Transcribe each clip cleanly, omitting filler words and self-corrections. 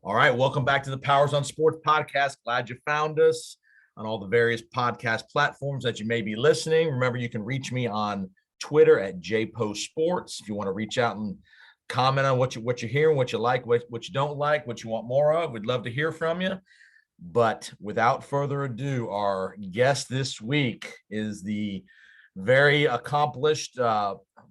All right, welcome back to the Powers on Sports podcast. Glad you found us on all the various podcast platforms that you may be listening. Remember, you can reach me on Twitter at JPostSports if you want to reach out and comment on what you're hearing, what you like, what you don't like, what you want more of. We'd love to hear from you. But without further ado, our guest this week is the very accomplished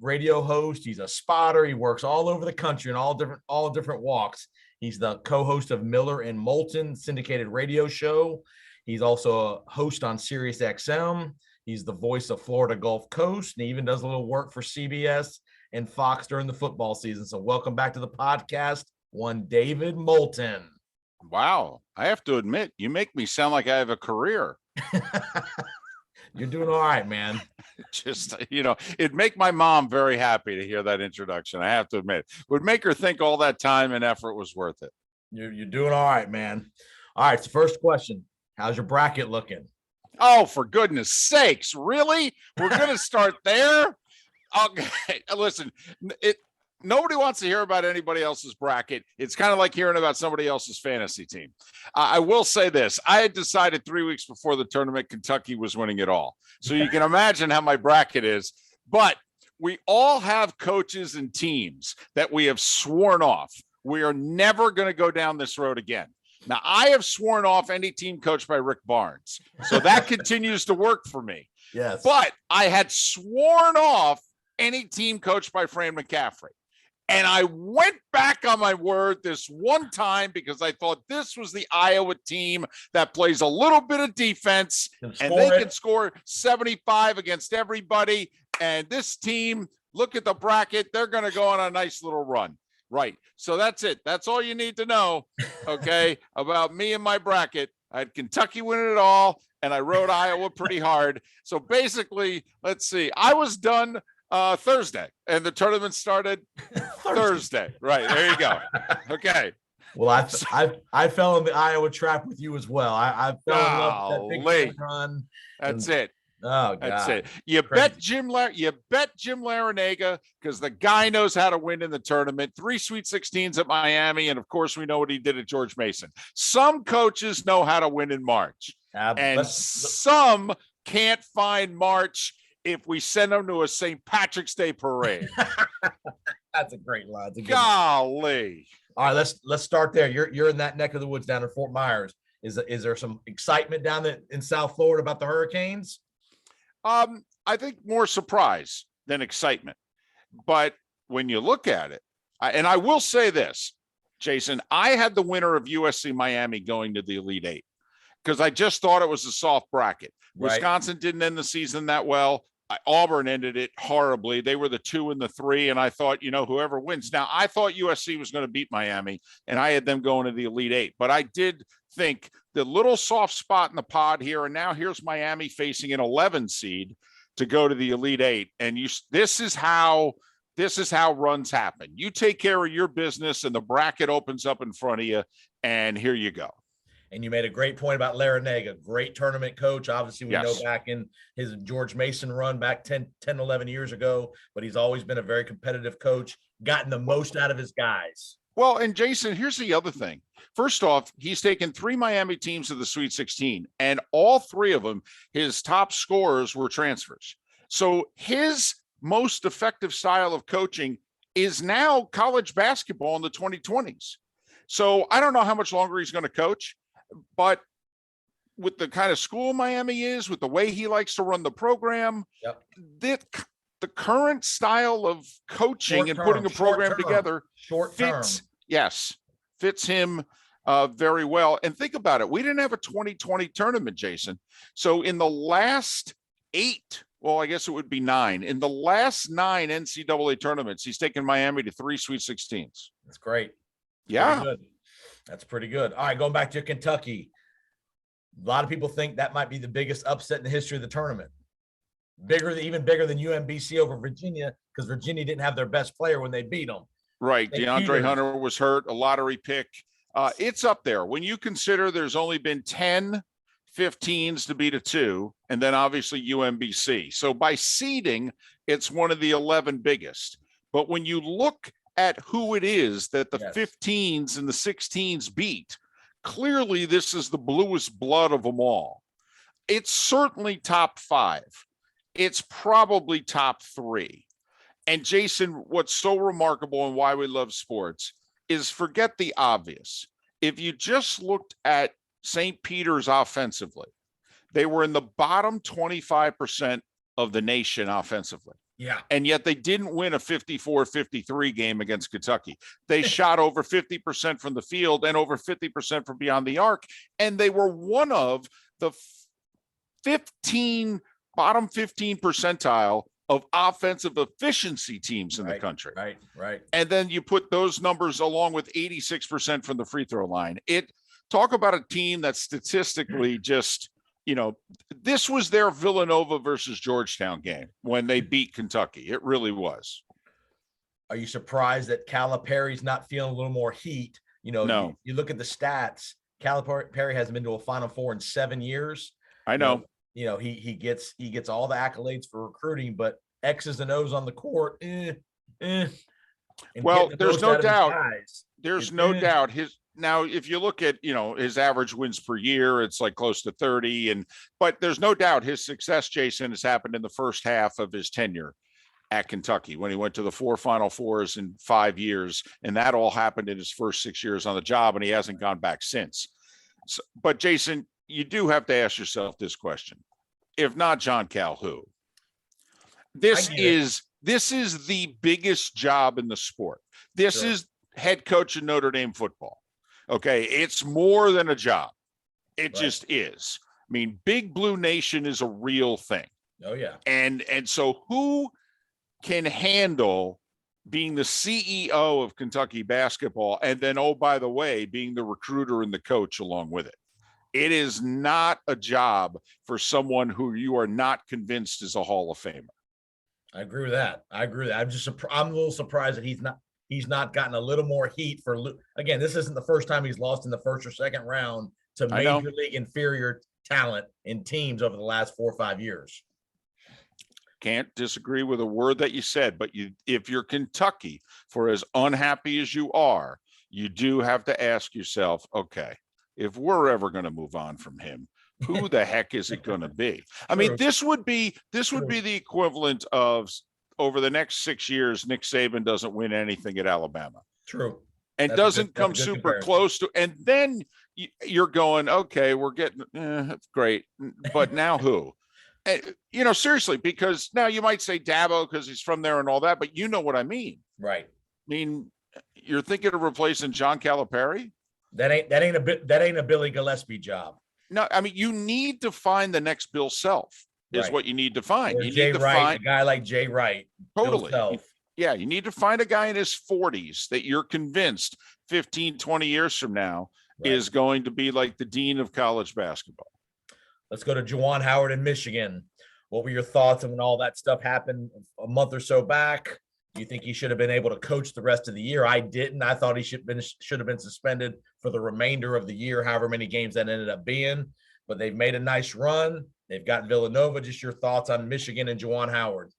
radio host. He's a spotter. He works all over the country in all different walks. He's the co-host of Miller and Moulton syndicated radio show. He's also a host on Sirius XM. He's the voice of Florida Gulf Coast, and he even does a little work for CBS and Fox during the football season. So welcome back to the podcast, one David Moulton. Wow. I have to admit, you make me sound like I have a career. You're doing all right, man. Just, it'd make my mom very happy to hear that introduction. I have to admit, would make her think all that time and effort was worth it. You're doing all right, man. All right. So first question, how's your bracket looking? Oh, for goodness sakes. Really? We're going to start there. Okay. Listen, nobody wants to hear about anybody else's bracket. It's kind of like hearing about somebody else's fantasy team. I will say this. I had decided 3 weeks before the tournament, Kentucky was winning it all. So you can imagine how my bracket is. But we all have coaches and teams that we have sworn off. We are never going to go down this road again. Now, I have sworn off any team coached by Rick Barnes. So that continues to work for me. Yes. But I had sworn off any team coached by Fran McCaffrey. And I went back on my word this one time because I thought this was the Iowa team that plays a little bit of defense and they can score 75 against everybody. And this team, look at the bracket, they're going to go on a nice little run. Right. So that's it. That's all you need to know, okay, about me and my bracket. I had Kentucky winning it all, and I rode Iowa pretty hard. So basically, let's see, I was done Thursday, and the tournament started Thursday. Right. There you go. Okay. Well, I fell in the Iowa trap with you as well. I fell in love with that big run. That's it. Oh, God. That's it. You bet Jim Larinaga because the guy knows how to win in the tournament. 3 Sweet 16s at Miami, and of course we know what he did at George Mason. Some coaches know how to win in March, and some can't find March if we send them to a St. Patrick's Day parade. That's a great line. Golly. All right, let's start there. You're in that neck of the woods down in Fort Myers. Is there some excitement down there in South Florida about the Hurricanes? I think more surprise than excitement. But when you look at it, and I will say this, Jason, I had the winner of USC Miami going to the Elite Eight because I just thought it was a soft bracket. Right. Wisconsin didn't end the season that well. Auburn ended it horribly. They were the 2 and the 3, and I thought, whoever wins. Now, I thought USC was going to beat Miami, and I had them going to the Elite Eight. But I did think the little soft spot in the pod here, and now here's Miami facing an 11 seed to go to the Elite Eight. And this is how runs happen. You take care of your business, and the bracket opens up in front of you, and here you go. And you made a great point about Larinaga, great tournament coach. Obviously, we know back in his George Mason run back 10, 11 years ago, but he's always been a very competitive coach, gotten the most out of his guys. Well, and Jason, here's the other thing. First off, he's taken 3 Miami teams to the Sweet 16, and all 3 of them, his top scorers were transfers. So his most effective style of coaching is now college basketball in the 2020s. So I don't know how much longer he's going to coach. But with the kind of school Miami is, with the way he likes to run the program, the current style of coaching and putting a program together fits him very well. And think about it. We didn't have a 2020 tournament, Jason. So in the last 8, well, I guess it would be 9. In the last 9 NCAA tournaments, he's taken Miami to 3 Sweet 16s. That's great. Yeah. That's pretty good. All right, going back to Kentucky. A lot of people think that might be the biggest upset in the history of the tournament. Even bigger than UMBC over Virginia, because Virginia didn't have their best player when they beat them. Right. DeAndre Hunter was hurt, a lottery pick. It's up there. When you consider there's only been 10 15s to beat a 2, and then obviously UMBC. So by seeding, it's one of the 11 biggest. But when you look at who it is that the Yes. 15s and the 16s beat, clearly this is the bluest blood of them all. It's certainly top 5. It's probably top 3. And Jason, what's so remarkable and why we love sports is forget the obvious. If you just looked at St. Peter's offensively, they were in the bottom 25% of the nation offensively. Yeah. And yet they didn't win a 54-53 game against Kentucky. They shot over 50% from the field and over 50% from beyond the arc. And they were one of the bottom 15 percentile of offensive efficiency teams in the country. Right. And then you put those numbers along with 86% from the free throw line. Talk about a team that statistically just, this was their Villanova versus Georgetown game when they beat Kentucky. It really was. Are you surprised that Calipari's not feeling a little more heat? No. You look at the stats. Calipari hasn't been to a Final Four in 7 years. I know. He gets all the accolades for recruiting, but X's and O's on the court. Well, there's no doubt. There's no doubt. Now, if you look at his average wins per year, it's like close to 30. But there's no doubt his success, Jason, has happened in the first half of his tenure at Kentucky when he went to the 4 Final Fours in 5 years, and that all happened in his first 6 years on the job, and he hasn't gone back since. But Jason, you do have to ask yourself this question. If not John Cal, who? This is the biggest job in the sport. This is head coach of Notre Dame football. Okay. It's more than a job. It just is. I mean, Big Blue Nation is a real thing. Oh yeah. And so who can handle being the CEO of Kentucky basketball and then, oh, by the way, being the recruiter and the coach along with it? It is not a job for someone who you are not convinced is a Hall of Famer. I agree with that. I'm a little surprised that he's not gotten a little more heat for. Again, this isn't the first time he's lost in the first or second round to major league inferior talent in teams over the last 4 or 5 years. Can't disagree with a word that you said, but if you're Kentucky, for as unhappy as you are, you do have to ask yourself, okay, if we're ever going to move on from him, who the heck is it going to be? I mean, this would be the equivalent of over the next 6 years, Nick Saban doesn't win anything at Alabama. True. And doesn't come super close to, and then you're going, okay, we're getting, that's great. But now who? And, seriously, because now you might say Dabo because he's from there and all that, but you know what I mean. Right. I mean, you're thinking of replacing John Calipari? That ain't a Billy Gillispie job. No, I mean, you need to find the next Bill Self is what you need to find. Or you Jay need to Wright, find a guy like Jay Wright. Totally. Yeah, you need to find a guy in his 40s that you're convinced 15, 20 years from now is going to be like the dean of college basketball. Let's go to Juwan Howard in Michigan. What were your thoughts when all that stuff happened a month or so back? Do you think he should have been able to coach the rest of the year? I didn't. I thought he should have been suspended for the remainder of the year, however many games that ended up being. But they've made a nice run. They've got Villanova. Just your thoughts on Michigan and Juwan Howard.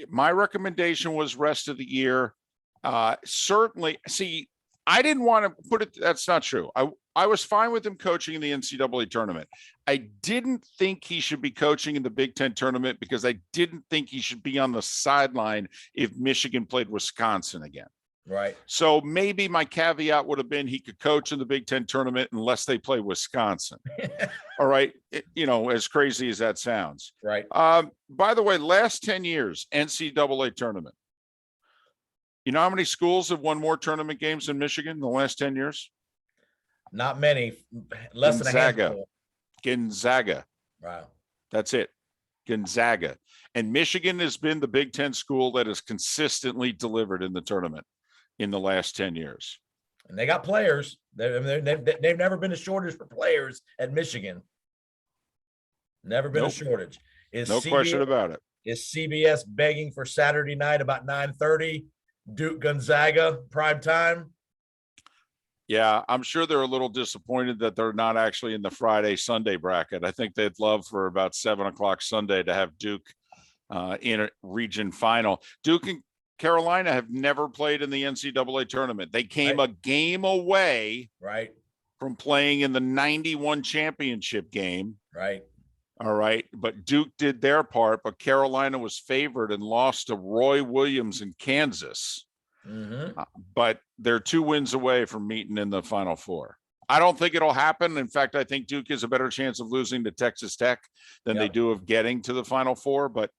My recommendation was rest of the year. Certainly, see, I didn't want to put it. That's not true. I was fine with him coaching in the NCAA tournament. I didn't think he should be coaching in the Big Ten tournament because I didn't think he should be on the sideline if Michigan played Wisconsin again. Right. So maybe my caveat would have been he could coach in the Big Ten tournament unless they play Wisconsin. All right. As crazy as that sounds. Right. By the way, last 10 years, NCAA tournament. You know how many schools have won more tournament games than Michigan in the last 10 years? Not many, less than a handful. Gonzaga. Wow. That's it. Gonzaga. And Michigan has been the Big Ten school that has consistently delivered in the tournament in the last 10 years. And they got players. They've never been a shortage for players at Michigan. Never been a shortage. No question about it. Is CBS begging for Saturday night about 9:30? Duke Gonzaga prime time? Yeah, I'm sure they're a little disappointed that they're not actually in the Friday Sunday bracket. I think they'd love for about 7 o'clock Sunday to have Duke in a region final. Duke Carolina have never played in the NCAA tournament. They came Right. a game away Right. from playing in the 91 championship game. Right. All right. But Duke did their part, but Carolina was favored and lost to Roy Williams in Kansas. Mm-hmm. But they're 2 wins away from meeting in the Final Four. I don't think it'll happen. In fact, I think Duke has a better chance of losing to Texas Tech than they do of getting to the Final Four. But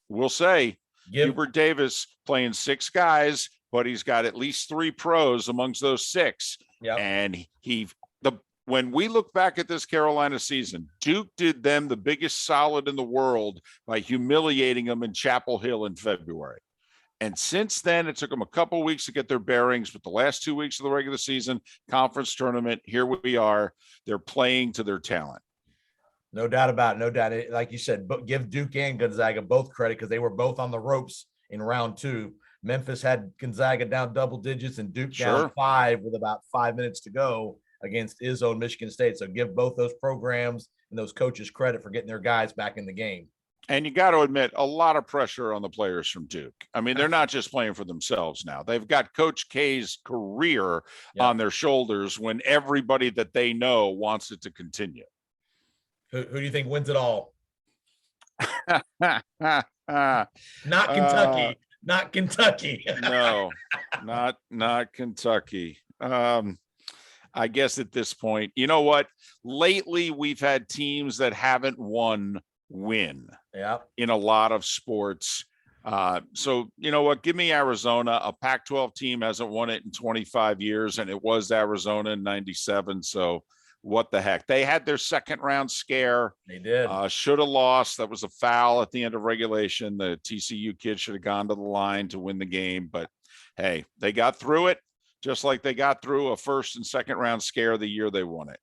we'll say Hubert Davis playing 6 guys, but he's got at least 3 pros amongst those 6. Yep. And when we look back at this Carolina season, Duke did them the biggest solid in the world by humiliating them in Chapel Hill in February. And since then, it took them a couple of weeks to get their bearings, but the last 2 weeks of the regular season, conference tournament, here we are. They're playing to their talent. No doubt about it. No doubt. Like you said, give Duke and Gonzaga both credit because they were both on the ropes in round 2. Memphis had Gonzaga down double digits and Duke down 5 with about 5 minutes to go against Izzo and Michigan State. So give both those programs and those coaches credit for getting their guys back in the game. And you got to admit, a lot of pressure on the players from Duke. I mean, they're not just playing for themselves now. They've got Coach K's career on their shoulders when everybody that they know wants it to continue. Who do you think wins it all? Not Kentucky. Not Kentucky. No, not Kentucky. I guess at this point, you know what? Lately, we've had teams that haven't win in a lot of sports. So you know what? Give me Arizona. A Pac-12 team hasn't won it in 25 years, and it was Arizona in 97. So what the heck? They had their second round scare. They did. Should have lost. That was a foul at the end of regulation. The TCU kid should have gone to the line to win the game. But hey, they got through it, just like they got through a first and second round scare the year they won it.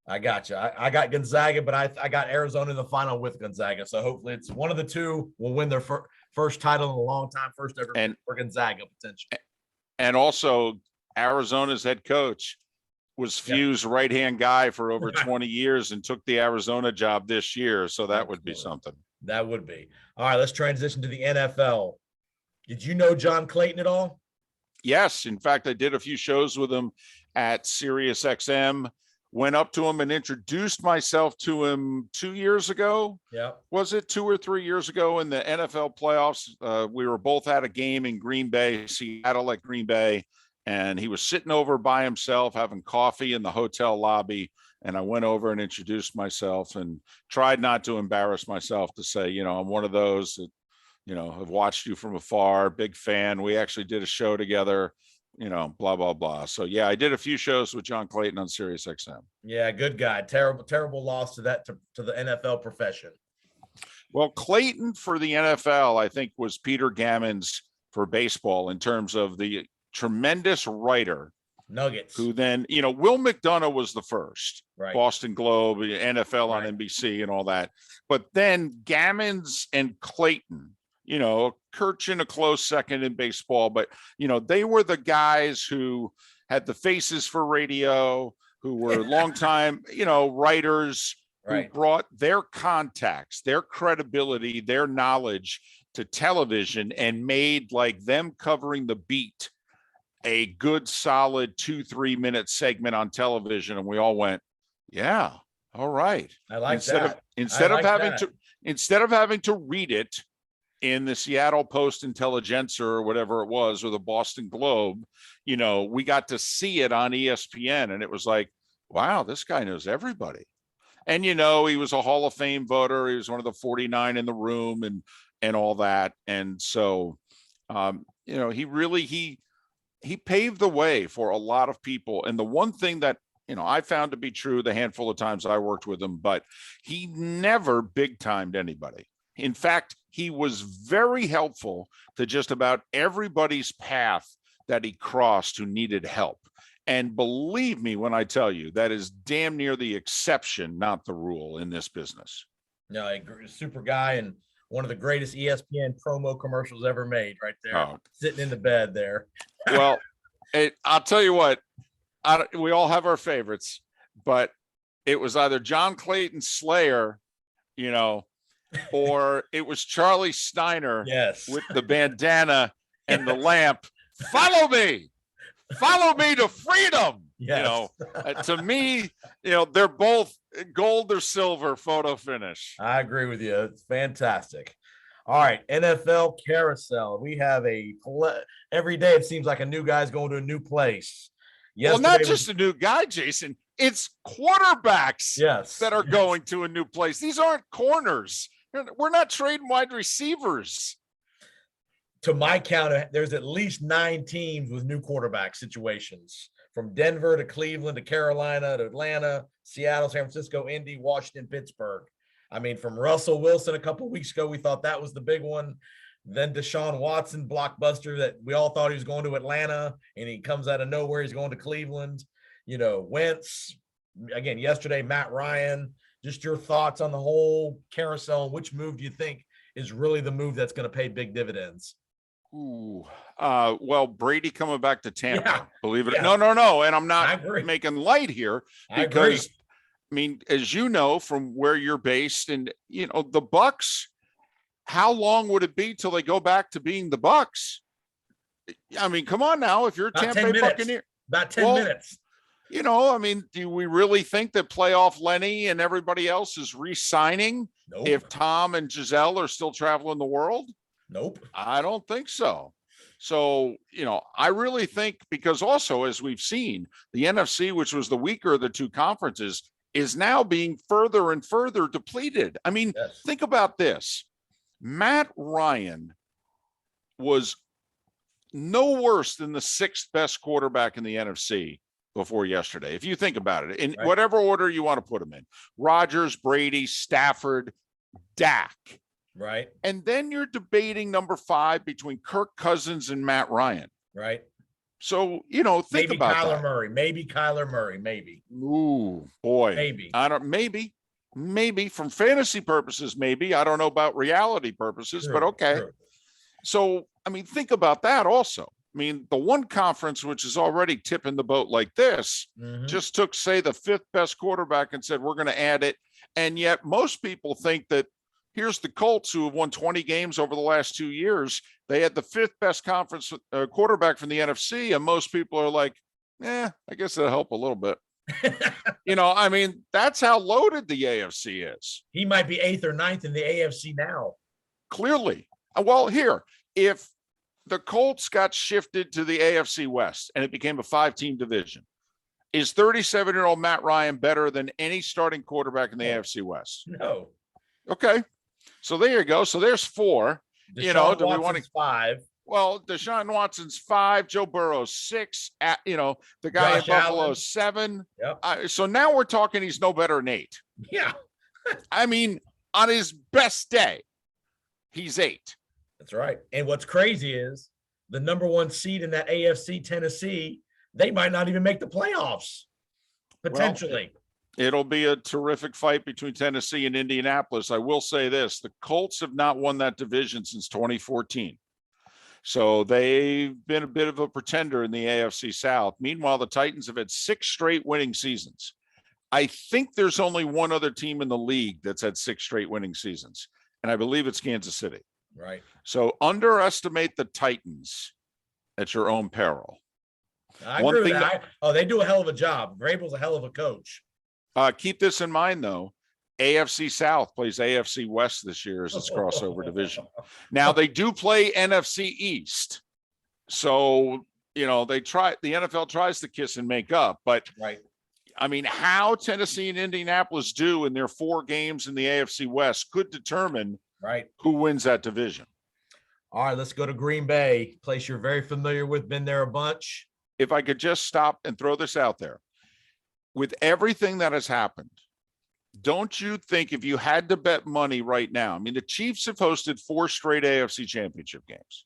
I got you. I got Gonzaga, but I got Arizona in the final with Gonzaga. So hopefully it's one of the two will win their first title in a long time, first ever for Gonzaga potentially. And also Arizona's head coach was Few's right-hand guy for over 20 years and took the Arizona job this year. So that would be something. That would be. All right, let's transition to the NFL. Did you know John Clayton at all? Yes. In fact, I did a few shows with him at Sirius XM. Went up to him and introduced myself to him 2 years ago. Yeah. Was it 2 or 3 years ago in the NFL playoffs? We were both at a game in Green Bay, Seattle at Green Bay, and he was sitting over by himself having coffee in the hotel lobby. And I went over and introduced myself and tried not to embarrass myself to say, you know, I'm one of those that, you know, have watched you from afar, big fan. We actually did a show together. You know, blah, blah, blah. So, yeah, I did a few shows with John Clayton on Sirius XM. Yeah, good guy. Terrible loss to the NFL profession. Well, Clayton for the NFL, I think, was Peter Gammons for baseball in terms of the tremendous writer. Nuggets. Who then, you know, Will McDonough was the first. Right. Boston Globe, NFL on NBC and all that. But then Gammons and Clayton, you know, Kirchin a close second in baseball, but, you know, they were the guys who had the faces for radio, who were longtime, you know, writers who brought their contacts, their credibility, their knowledge to television and made like them covering the beat a good, solid 2-3 minute segment on television. And we all went, yeah, all right. I like instead of having to read it in the Seattle Post Intelligencer or whatever it was, or the Boston Globe, you know, we got to see it on ESPN and it was like, wow, this guy knows everybody. And, you know, he was a Hall of Fame voter. He was one of the 49 in the room and all that. And so, you know, he paved the way for a lot of people. And the one thing that, you know, I found to be true the handful of times I worked with him, but he never big timed anybody. In fact, he was very helpful to just about everybody's path that he crossed who needed help. And believe me when I tell you, that is damn near the exception, not the rule in this business. No, a super guy and one of the greatest ESPN promo commercials ever made right there, sitting in the bed there. Well, I'll tell you what, we all have our favorites, but it was either John Clayton Slayer, you know, or it was Charlie Steiner Yes. with the bandana and the lamp. Follow me to freedom. Yes. To me, they're both gold or silver photo finish. I agree with you. It's fantastic. All right, NFL carousel. We have every day it seems like a new guy's going to a new place. Well, not just a new guy, Jason. It's quarterbacks that are going to a new place. These aren't corners. We're not trading wide receivers. To my count, there's at least 9 teams with new quarterback situations, from Denver to Cleveland to Carolina to Atlanta, Seattle, San Francisco, Indy, Washington, Pittsburgh. I mean, from Russell Wilson a couple of weeks ago, we thought that was the big one. Then Deshaun Watson, blockbuster that we all thought he was going to Atlanta, and he comes out of nowhere. He's going to Cleveland. Wentz, again, yesterday, Matt Ryan. Just your thoughts on the whole carousel. Which move do you think is really the move that's going to pay big dividends? Well, Brady coming back to Tampa, believe it. No. And I'm not making light here because, I mean, as you know, from where you're based and, the Bucks, how long would it be till they go back to being the Bucks? I mean, come on now. If you're a Tampa Bay Buccaneer, about 10 minutes. I mean, do we really think that playoff Lenny and everybody else is re-signing if Tom and Giselle are still traveling the world? Nope. I don't think so. So, I really think, because also, as we've seen, the NFC, which was the weaker of the two conferences, is now being further and further depleted. I mean, think about this. Matt Ryan was no worse than the 6th best quarterback in the NFC before yesterday. If you think about it, in whatever order you want to put them in: Rodgers, Brady, Stafford, Dak. Right. And then you're debating number 5 between Kirk Cousins and Matt Ryan. Right. So, think maybe about Kyler that. Murray. Maybe Kyler Murray. Maybe. Ooh, boy. Maybe. Maybe from fantasy purposes, maybe. I don't know about reality purposes, but okay. True. So, I mean, think about that also. I mean, the one conference which is already tipping the boat like this just took, say, the 5th best quarterback and said, we're going to add it. And yet most people think that here's the Colts, who have won 20 games over the last 2 years. They had the 5th best conference quarterback from the NFC. And most people are like, I guess that'll help a little bit. I mean, that's how loaded the AFC is. He might be 8th or 9th in the AFC now. Clearly. Well, here, if the Colts got shifted to the AFC West and it became a 5-team division, is 37-year-old Matt Ryan better than any starting quarterback in the AFC West? No. Okay. So there you go. So there's 4. Deshaun Watson's 5. Well, Deshaun Watson's 5, Joe Burrow's 6, the guy in Buffalo 7. Yep. So now we're talking he's no better than 8. Yeah. I mean, on his best day, he's 8. That's right. And what's crazy is the number 1 seed in that AFC, Tennessee, they might not even make the playoffs, potentially. Well, it'll be a terrific fight between Tennessee and Indianapolis. I will say this: the Colts have not won that division since 2014. So they've been a bit of a pretender in the AFC South. Meanwhile, the Titans have had 6 straight winning seasons. I think there's only one other team in the league that's had 6 straight winning seasons, and I believe it's Kansas City. Right. So underestimate the Titans at your own peril. I agree with that. They do a hell of a job. Vrabel's a hell of a coach. Keep this in mind, though. AFC South plays AFC West this year as its crossover division. Now they do play NFC East. So, the NFL tries to kiss and make up, but I mean, how Tennessee and Indianapolis do in their 4 games in the AFC West could determine who wins that division. All right, let's go to Green Bay, place you're very familiar with, been there a bunch. If I could just stop and throw this out there. With everything that has happened, don't you think if you had to bet money right now, I mean, the Chiefs have hosted 4 straight AFC championship games.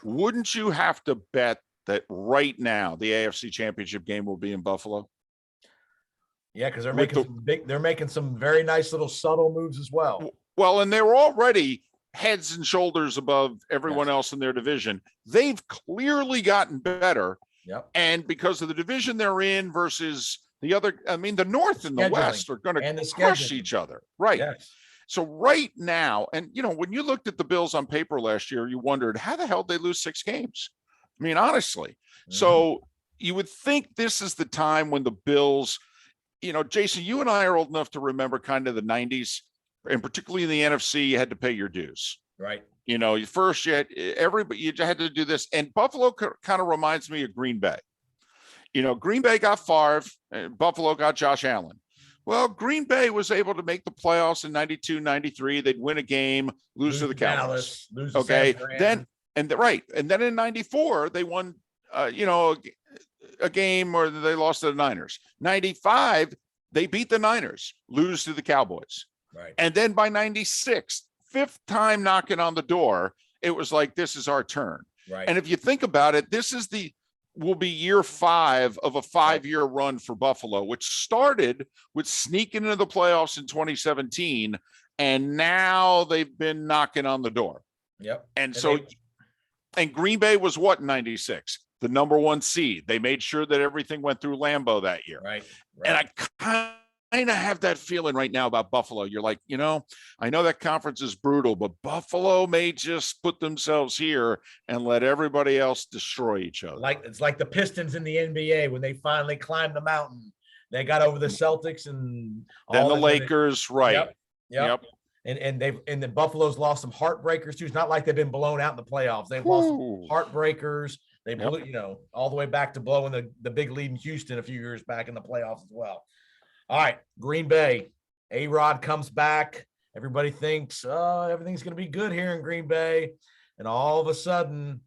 Wouldn't you have to bet that right now the AFC championship game will be in Buffalo? Yeah, because they're making some very nice little subtle moves as well. Well, and they were already heads and shoulders above everyone else in their division. They've clearly gotten better. Yep. And because of the division they're in versus the other, I mean, the North and the West are going to crush each other. Right. Yes. So right now, and when you looked at the Bills on paper last year, you wondered how the hell did they lose 6 games? I mean, honestly. So you would think this is the time when the Bills, Jason, you and I are old enough to remember kind of the 90s, and particularly in the NFC, you had to pay your dues. Right. First you had to do this. And Buffalo kind of reminds me of Green Bay. Green Bay got Favre, and Buffalo got Josh Allen. Well, Green Bay was able to make the playoffs in 92, 93. They'd win a game, lose to the Cowboys. Lose to okay. San Fran. And then in 94, they won, a game where they lost to the Niners. 95, they beat the Niners, lose to the Cowboys. Right. And then by 96, 5th time knocking on the door, it was like, this is our turn. Right. And if you think about it, will be year 5 of a 5-year run for Buffalo, which started with sneaking into the playoffs in 2017. And now they've been knocking on the door. Yep. And Green Bay was what in 96? The number 1 seed. They made sure that everything went through Lambeau that year. Right. And I kind of have that feeling right now about Buffalo. You're like, I know that conference is brutal, but Buffalo may just put themselves here and let everybody else destroy each other. It's like the Pistons in the NBA when they finally climbed the mountain. They got over the Celtics and then the Lakers, right? Yep. And the Buffalo's lost some heartbreakers too. It's not like they've been blown out in the playoffs. They've lost some heartbreakers. They blew, all the way back to blowing the big lead in Houston a few years back in the playoffs as well. All right, Green Bay. A-Rod comes back. Everybody thinks, everything's going to be good here in Green Bay. And all of a sudden,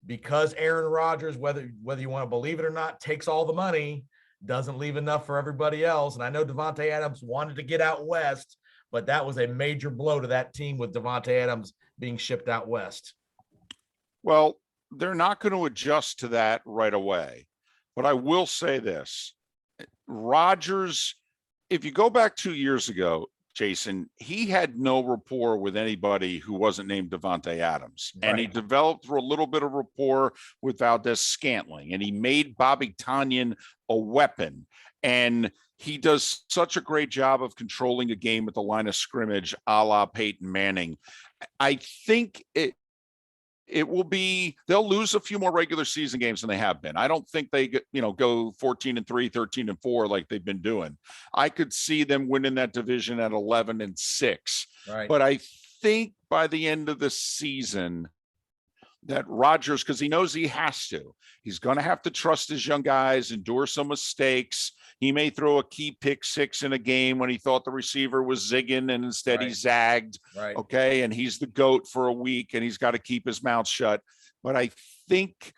because Aaron Rodgers, whether you want to believe it or not, takes all the money, doesn't leave enough for everybody else. And I know Davante Adams wanted to get out west, but that was a major blow to that team with Davante Adams being shipped out west. Well, they're not going to adjust to that right away. But I will say this. Rodgers, if you go back 2 years ago, Jason, he had no rapport with anybody who wasn't named Davante Adams. Right. And he developed a little bit of rapport with Valdez-Scantling, and he made Bobby Tonyan a weapon. And he does such a great job of controlling a game at the line of scrimmage, a la Peyton Manning. I think they'll lose a few more regular season games than they have been. I don't think they go 14-3, 13-4 like they've been doing. I could see them winning that division at 11-6. Right. But I think by the end of the season that Rodgers, because he knows he has to, he's going to have to trust his young guys, endure some mistakes. He may throw a key pick 6 in a game when he thought the receiver was zigging and instead he zagged. Right. Okay. And he's the GOAT for a week and he's got to keep his mouth shut. But I think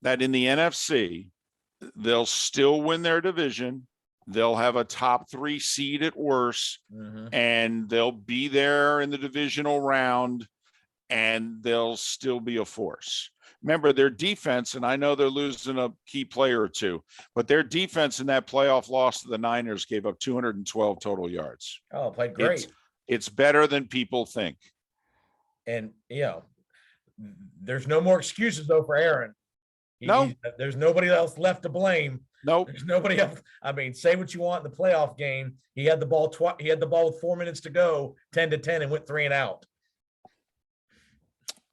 that in the NFC, they'll still win their division. They'll have a top 3 seed at worst, and they'll be there in the divisional round, and they'll still be a force. Remember, their defense, and I know they're losing a key player or two, but their defense in that playoff loss to the Niners gave up 212 total yards. Oh, played great. It's better than people think. And, there's no more excuses, though, for Aaron. There's nobody else left to blame. Nope. There's nobody else. I mean, say what you want in the playoff game. He had the ball he had the ball with 4 minutes to go, 10-10, and went 3 and out.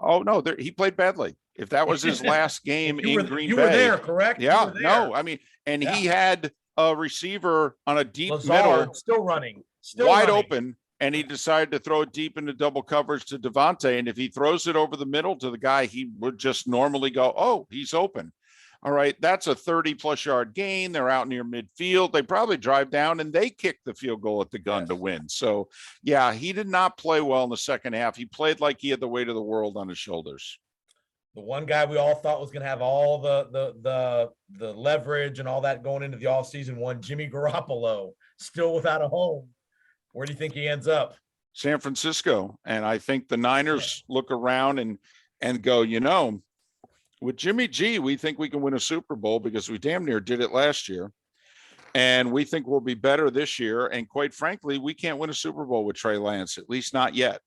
Oh, no, he played badly. If that was his last game in Green Bay. You were there, correct? Yeah, no, I mean, and he had a receiver on a deep middle. Still running. Wide open, and he decided to throw it deep into double coverage to Davante. And if he throws it over the middle to the guy, he would just normally go, oh, he's open. All right, that's a 30-plus yard gain. They're out near midfield. They probably drive down, and they kick the field goal at the gun to win. So, yeah, he did not play well in the second half. He played like he had the weight of the world on his shoulders. The one guy we all thought was going to have all the leverage and all that going into the offseason, one Jimmy Garoppolo, still without a home. Where do you think he ends up? San Francisco. And I think the Niners look around and go, with Jimmy G, we think we can win a Super Bowl because we damn near did it last year. And we think we'll be better this year. And quite frankly, we can't win a Super Bowl with Trey Lance, at least not yet.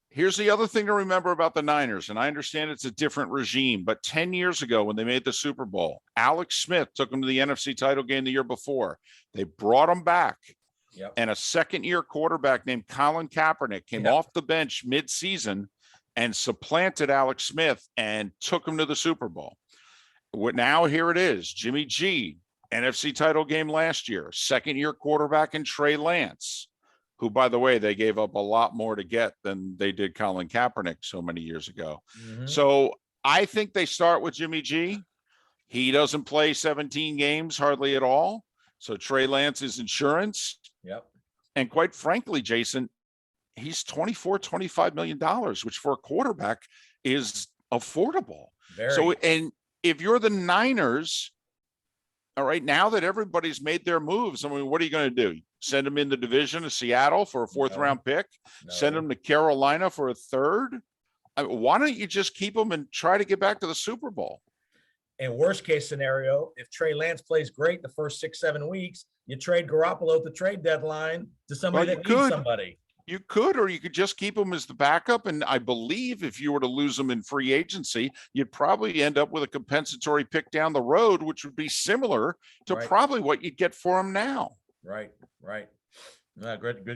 Here's the other thing to remember about the Niners, and I understand it's a different regime, but 10 years ago when they made the Super Bowl, Alex Smith took them to the NFC title game the year before. They brought them back. Yep. And a second-year quarterback named Colin Kaepernick came off the bench mid-season and supplanted Alex Smith and took him to the Super Bowl. Now here it is, Jimmy G, NFC title game last year, second-year quarterback in Trey Lance, who, by the way, they gave up a lot more to get than they did Colin Kaepernick so many years ago. So I think they start with Jimmy G. He doesn't play 17 games hardly at all. So Trey Lance is insurance. Yep. And quite frankly, Jason, he's $24-25 million, which for a quarterback is affordable. Very. So, and if you're the Niners, all right, now that everybody's made their moves, I mean, what are you going to do? Send them in the division of Seattle for a fourth-round pick? Send them to Carolina for a third? I mean, why don't you just keep them and try to get back to the Super Bowl? In worst case scenario, if Trey Lance plays great the first 6-7 weeks, you trade Garoppolo at the trade deadline to somebody that needs somebody. You could, or you could just keep him as the backup. And I believe if you were to lose him in free agency, you'd probably end up with a compensatory pick down the road, which would be similar to probably what you'd get for him now. Right.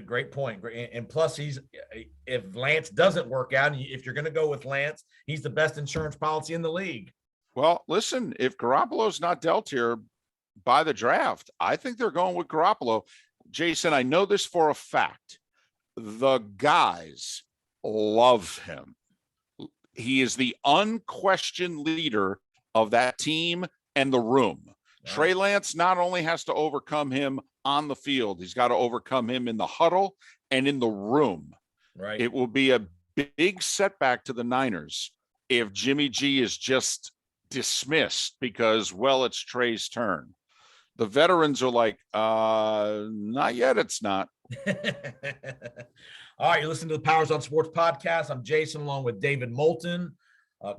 Great point. And plus, if Lance doesn't work out, and if you're going to go with Lance, he's the best insurance policy in the league. Well, listen, if Garoppolo's not dealt here by the draft, I think they're going with Garoppolo. Jason, I know this for a fact. The guys love him. He is the unquestioned leader of that team and the room. Wow. Trey Lance not only has to overcome him on the field, he's got to overcome him in the huddle and in the room. Right. It will be a big setback to the Niners if Jimmy G is just dismissed because, well, it's Trey's turn. The veterans are like, not yet. It's not. All right. You listen to the Powers on Sports podcast. I'm Jason, along with David Moulton,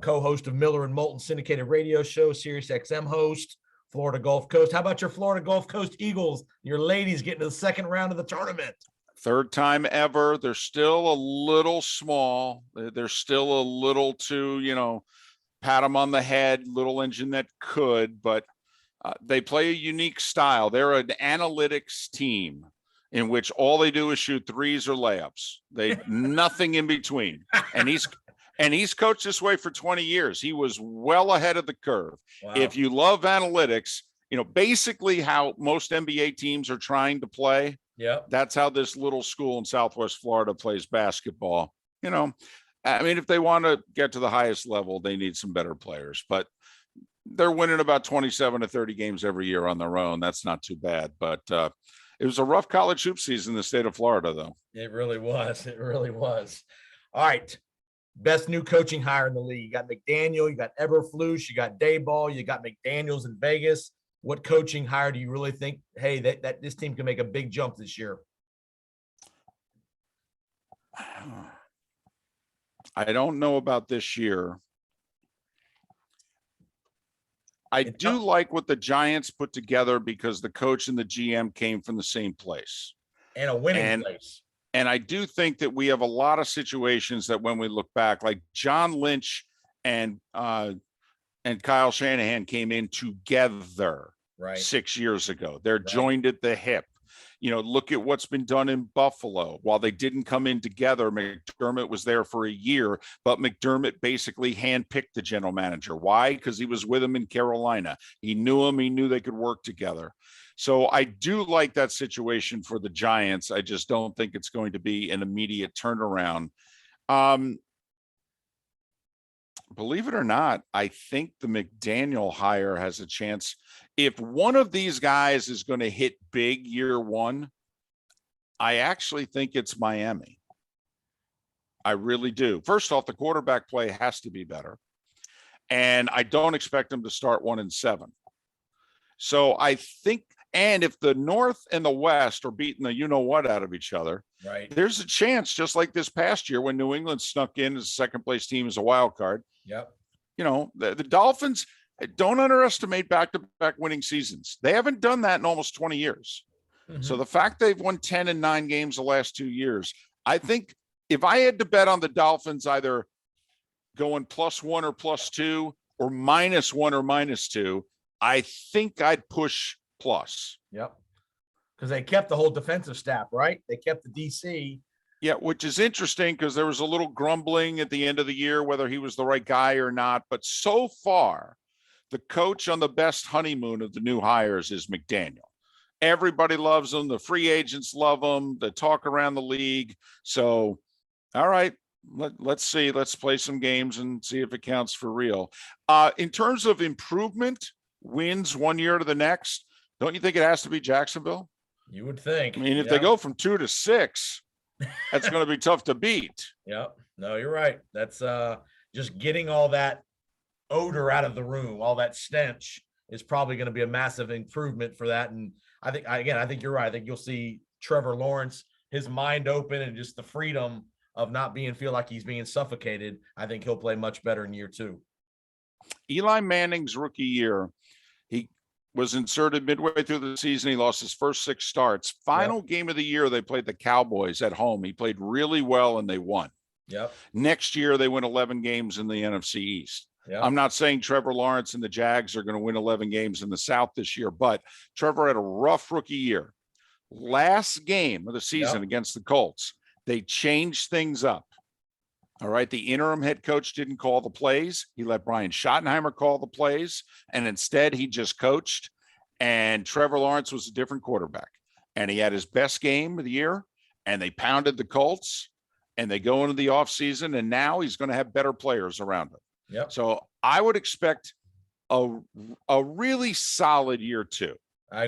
co-host of Miller and Moulton syndicated radio show, Sirius XM host, Florida Gulf Coast. How about your Florida Gulf Coast Eagles? Your ladies getting to the second round of the tournament. Third time ever. They're still a little small. They're still a little too, pat them on the head, little engine that could, but they play a unique style. They're an analytics team in which all they do is shoot threes or layups. They nothing in between. And he's coached this way for 20 years. He was well ahead of the curve. Wow. If you love analytics, basically how most NBA teams are trying to play. Yeah. That's how this little school in Southwest Florida plays basketball. If they want to get to the highest level, they need some better players, but they're winning about 27 to 30 games every year on their own. That's not too bad, but it was a rough college hoop season in the state of Florida, though. It really was. It really was. All right. Best new coaching hire in the league. You got McDaniel, you got Eberflus, you got Dayball, you got McDaniels in Vegas. What coaching hire do you really think, hey, that this team can make a big jump this year? I don't know about this year. I do like what the Giants put together because the coach and the GM came from the same place. And a winning place. And I do think that we have a lot of situations that when we look back, like John Lynch and Kyle Shanahan came in together 6 years ago. They're joined at the hip. Look at what's been done in Buffalo. While they didn't come in together, McDermott was there for a year, but McDermott basically handpicked the general manager. Why? Because he was with him in Carolina. He knew him. He knew they could work together. So I do like that situation for the Giants. I just don't think it's going to be an immediate turnaround. Believe it or not, I think the McDaniel hire has a chance. If one of these guys is going to hit big year one, I actually think it's Miami. I really do. First off, the quarterback play has to be better. And I don't expect them to start 1-7. So I think, and if the North and the West are beating the you-know-what out of each other, there's a chance, just like this past year when New England snuck in as a second-place team as a wild card. Yep. The Dolphins, don't underestimate back-to-back winning seasons. They haven't done that in almost 20 years. Mm-hmm. So the fact they've won 10 and 9 games the last 2 years, I think if I had to bet on the Dolphins either going +1 or +2 or -1 or -2, I think I'd push plus. Yep. because they kept the whole defensive staff, right? They kept the DC. Yeah, which is interesting because there was a little grumbling at the end of the year whether he was the right guy or not. But so far, the coach on the best honeymoon of the new hires is McDaniel. Everybody loves him. The free agents love him. The talk around the league. So, all right, let's see. Let's play some games and see if it counts for real. In terms of improvement, wins one year to the next, don't you think it has to be Jacksonville? You would think. I mean, if they go from 2 to 6, that's going to be tough to beat. Yep. No, you're right. That's just getting all that odor out of the room, all that stench is probably going to be a massive improvement for that. And I think you're right. I think you'll see Trevor Lawrence, his mind open and just the freedom of not feel like he's being suffocated. I think he'll play much better in year 2. Eli Manning's rookie year, he was inserted midway through the season. He lost his first 6 starts. Final game of the year, they played the Cowboys at home. He played really well and they won. Yep. Next year, they win 11 games in the NFC East. Yep. I'm not saying Trevor Lawrence and the Jags are going to win 11 games in the South this year, but Trevor had a rough rookie year. Last game of the season against the Colts, they changed things up. All right. The interim head coach didn't call the plays. He let Brian Schottenheimer call the plays. And instead he just coached. And Trevor Lawrence was a different quarterback. And he had his best game of the year. And they pounded the Colts. And they go into the offseason. And now he's going to have better players around him. Yep. So I would expect a really solid year 2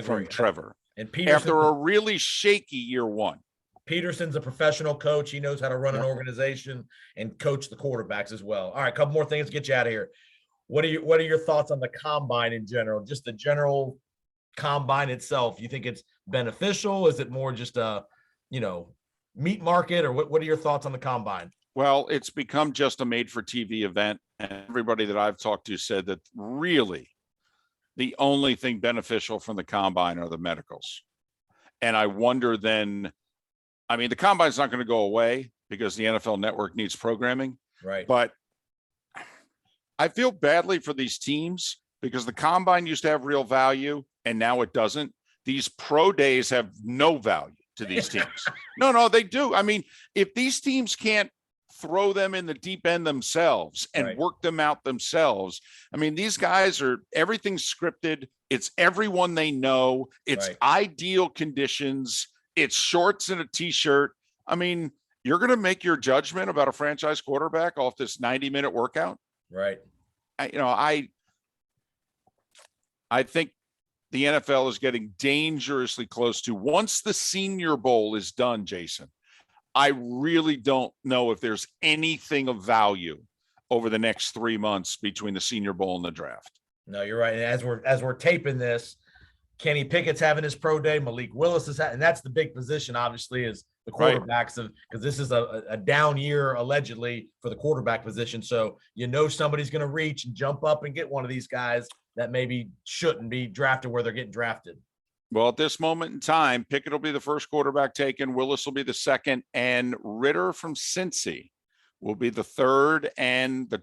from Trevor. And after a really shaky year 1. Peterson's a professional coach. He knows how to run an organization and coach the quarterbacks as well. All right, a couple more things to get you out of here. What are your thoughts on the combine in general? Just the general combine itself. You think it's beneficial? Is it more just a, meat market, or what are your thoughts on the combine? Well, it's become just a made-for-TV event, and everybody that I've talked to said that really the only thing beneficial from the combine are the medicals. And I wonder then, the combine's not going to go away because the NFL Network needs programming. Right. But I feel badly for these teams because the combine used to have real value and now it doesn't. These pro days have no value to these teams. No, they do. If these teams can't throw them in the deep end themselves and work them out themselves, these guys everything's scripted. It's everyone they know. It's ideal conditions. It's shorts and a t-shirt. You're going to make your judgment about a franchise quarterback off this 90-minute workout. Right. I think the NFL is getting dangerously close to, once the Senior Bowl is done, Jason, I really don't know if there's anything of value over the next 3 months between the Senior Bowl and the draft. No, you're right. And as we're taping this, Kenny Pickett's having his pro day. Malik Willis is and that's the big position, obviously, is the quarterbacks because this is a down year allegedly for the quarterback position. So somebody's going to reach and jump up and get one of these guys that maybe shouldn't be drafted where they're getting drafted. Well, at this moment in time, Pickett will be the first quarterback taken. Willis will be the second, and Ritter from Cincy will be the third. And the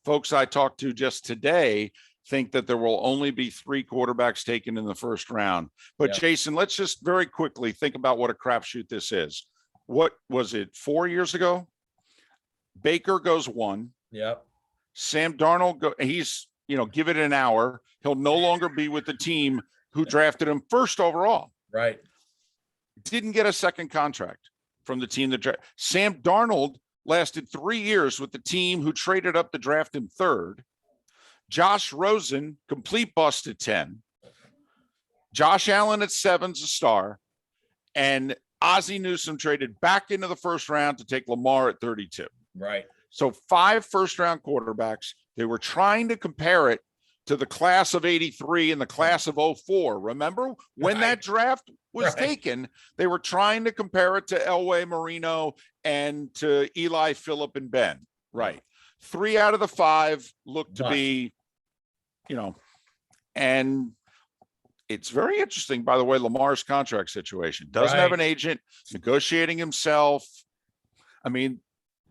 folks I talked to just today think that there will only be 3 quarterbacks taken in the first round. But Jason, let's just very quickly think about what a crapshoot this is. What was it, 4 years ago? Baker goes 1. Yep. Sam Darnold he's, give it an hour. He'll no longer be with the team who drafted him first overall. Right. Didn't get a second contract from the team that drafted. Sam Darnold lasted 3 years with the team who traded up to draft him third. Josh Rosen, complete bust at 10. Josh Allen at 7's a star. And Ozzie Newsome traded back into the first round to take Lamar at 32. Right. So 5 first-round quarterbacks. They were trying to compare it to the class of 83 and the class of 04. Remember when that draft was taken, they were trying to compare it to Elway Marino and to Eli, Phillip, and Ben. Right. 3 out of the 5 look to be, and it's very interesting, by the way, Lamar's contract situation. Doesn't have an agent, negotiating himself. They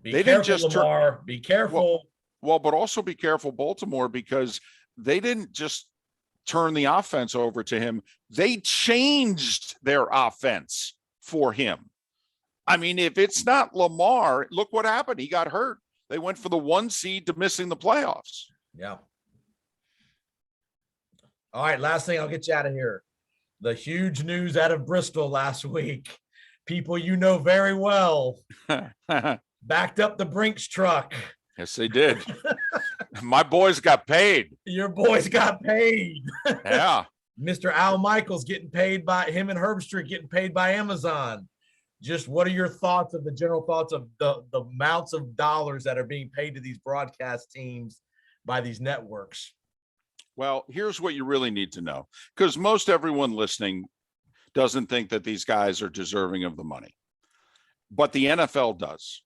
didn't just Lamar, be careful. Well, but also be careful, Baltimore, because they didn't just turn the offense over to him. They changed their offense for him. I mean, if it's not Lamar, look what happened. He got hurt. They went for the 1 seed to missing the playoffs. Yeah. All right, last thing, I'll get you out of here. The huge news out of Bristol last week. People you know very well backed up the Brinks truck. Yes, they did. My boys got paid. Your boys got paid. Yeah. Mr. Al Michaels getting paid by him, and Herbstreit getting paid by Amazon. Just what are your thoughts of the general thoughts of the amounts of dollars that are being paid to these broadcast teams by these networks? Well, here's what you really need to know, because most everyone listening doesn't think that these guys are deserving of the money, but the NFL does,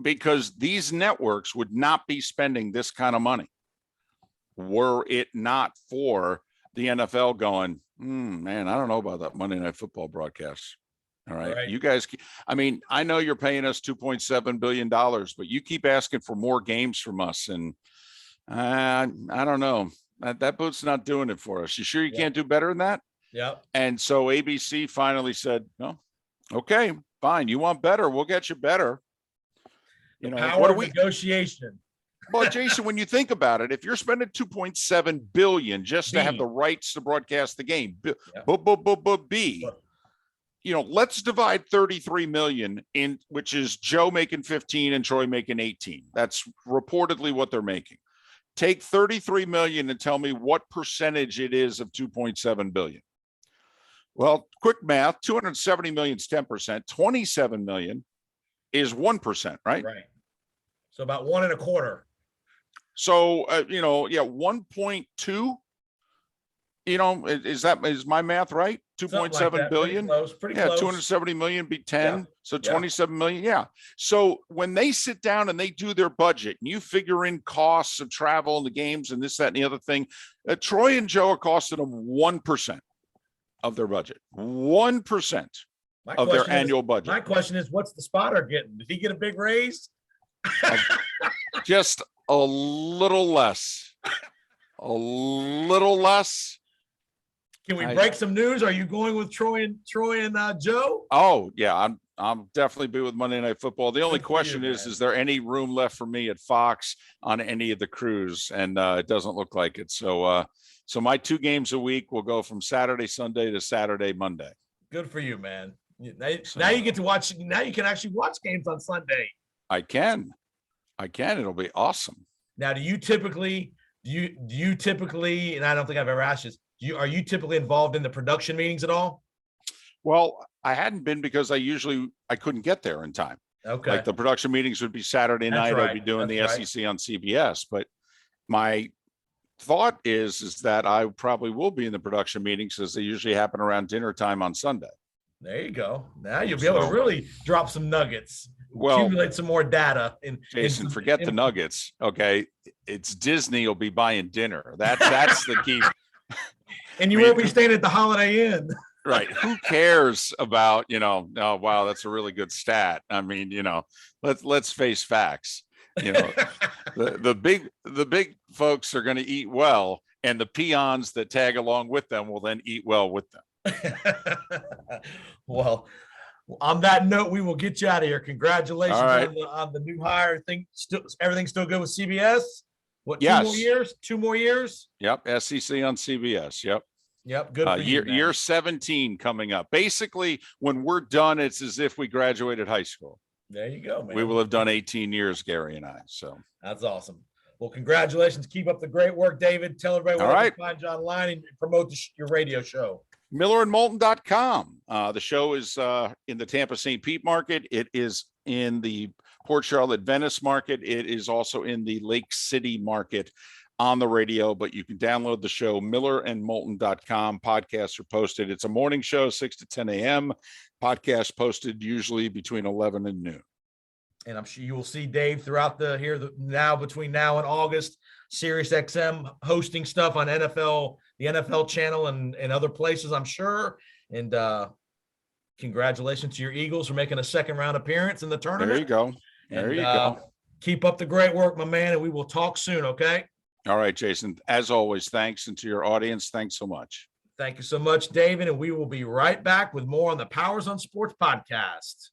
because these networks would not be spending this kind of money were it not for the NFL going, man, I don't know about that Monday Night Football broadcast. All right. You guys, I mean, I know you're paying us $2.7 billion, but you keep asking for more games from us. And I don't know, that boot's not doing it for us. You sure you can't do better than that? Yeah. And so ABC finally said, no, okay, fine. You want better? We'll get you better. You know, power of negotiation. Well, Jason, when you think about it, if you're spending $2.7 billion just to have the rights to broadcast the game, you know, let's divide 33 million in, which is Joe making 15 and Troy making 18. That's reportedly what they're making. Take 33 million and tell me what percentage it is of 2.7 billion. Well, quick math, 270 million is 10%, 27 million is 1%, right? Right. So about 1.25. So, you know, 1.2, you know, is my math right? 2.7 billion. Pretty close. 270 million be 10. So 27 million. Yeah. So when they sit down and they do their budget and you figure in costs of travel and the games and this, that, and the other thing, Troy and Joe are costing them 1% of their budget. 1% of their annual budget. My question is, what's the spotter getting? Did he get a big raise? Just a little less. A little less. Can we break some news? Are you going with Troy and Joe? Oh yeah, I'm definitely be with Monday Night Football. The only question is there any room left for me at Fox on any of the crews? And it doesn't look like it. So so my 2 games a week will go from Saturday, Sunday to Saturday, Monday. Good for you, man. Now you get to watch. Now you can actually watch games on Sunday. I can. It'll be awesome. Now, do you typically, and I don't think I've ever asked this, are you typically involved in the production meetings at all? Well, I hadn't been because I couldn't get there in time. Okay. Like the production meetings would be Saturday night. Right. I'd be doing the SEC on CBS. But my thought is that I probably will be in the production meetings, as they usually happen around dinner time on Sunday. There you go. Now you'll be able to really drop some nuggets. Well, accumulate some more data. Jason, forget the nuggets. Okay. It's Disney will be buying dinner. That's the key. And you won't be staying at the Holiday Inn. Right. Who cares about, you know, oh, wow, that's a really good stat. I mean, you know, let's face facts. You know, the big folks are going to eat well, and the peons that tag along with them will then eat well with them. Well, on that note, we will get you out of here. Congratulations on the new hire. Everything's still good with CBS? What, 2 more years? 2 more years? Yep. SEC on CBS. Yep. Good for you, year 17 coming up. Basically, when we're done, it's as if we graduated high school. There you go, man. We will have done 18 years, Gary and I. So that's awesome. Well, congratulations. Keep up the great work, David. Tell everybody where to find you online and promote your radio show. MillerandMoulton.com. The show is in the Tampa St. Pete market. It is in the Port Charlotte Venice market. It is also in the Lake City market on the radio, but you can download the show, MillerandMoulton.com. Podcasts are posted. It's a morning show, 6 to 10 a.m. Podcast posted usually between 11 and noon. And I'm sure you will see Dave throughout between now and August, Sirius XM hosting stuff on NFL, the NFL channel and other places, I'm sure. And congratulations to your Eagles for making a 2nd round appearance in the tournament. There you go. There you go. Keep up the great work, my man, and we will talk soon, okay? All right, Jason, as always, thanks. And to your audience, thanks so much. Thank you so much, David. And we will be right back with more on the Powers on Sports podcast.